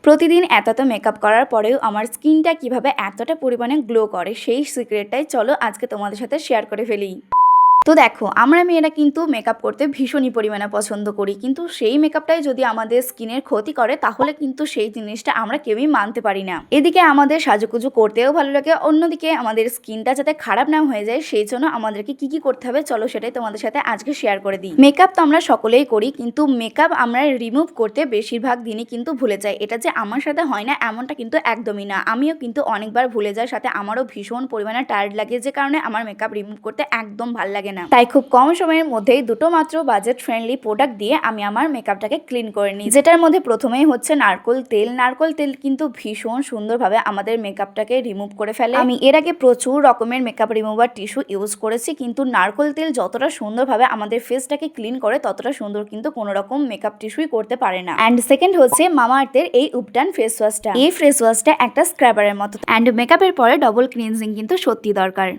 প্রতিদিন এত মেকআপ করার পরেও আমার স্কিনটা কিভাবে এতটা পরিমাণে গ্লো করে সেই সিক্রেটটাই চলো আজকে তোমাদের সাথে শেয়ার করে ফেলি। তো দেখো, আমরা মেয়েরা কিন্তু মেকআপ করতে ভীষণই পরিমাণে পছন্দ করি, কিন্তু সেই মেকআপটাই যদি আমাদের স্কিনের ক্ষতি করে তাহলে কিন্তু সেই জিনিসটা আমরা কেউই মানতে পারি না। এদিকে আমাদের সাজুগুজু করতেও ভালো লাগে, অন্যদিকে আমাদের স্কিনটা যাতে খারাপ না হয়ে যায় সেই জন্য আমাদেরকে কি কি করতে হবে চলো সেটাই তোমাদের সাথে আজকে শেয়ার করে দিই। মেকআপ তো আমরা সকলেই করি, কিন্তু মেকআপ আমরা রিমুভ করতে বেশিরভাগ দিনই কিন্তু ভুলে যাই। এটা যে আমার সাথে হয় না এমনটা কিন্তু একদমই না, আমিও কিন্তু অনেকবার ভুলে যাই, সাথে আমারও ভীষণ পরিমাণে টায়ার্ড লাগে, যে কারণে আমার মেকআপ রিমুভ করতে একদম ভালো লাগে না। তাই খুব কম সময়ের মধ্যেই দুটো মাত্র বাজেট ফ্রেন্ডলি প্রোডাক্ট দিয়ে আমি আমার মেকআপটাকে ক্লিন করে নিই, যেটার মধ্যে প্রথমেই হচ্ছে নারকোল তেল। নারকোল তেল কিন্তু ভীষণ সুন্দরভাবে আমাদের মেকআপটাকে রিমুভ করে ফেলে। আমি এর আগে প্রচুর রকমের মেকআপ রিমুভার টিস্যু ইউজ করেছি, কিন্তু নারকোল তেল যতটা সুন্দরভাবে আমাদের ফেসটাকে ক্লিন করে ততটা সুন্দর কিন্তু কোনো রকম মেকআপ টিস্যুই করতে পারে না। অ্যান্ড সেকেন্ড হচ্ছে মামাআর্থের এই উপটান ফেস ওয়াশটা। এই ফেস ওয়াশটা একটা স্ক্রাবারের মতো, অ্যান্ড মেকআপের পরে ডবল ক্লিনজিং কিন্তু সত্যি দরকার।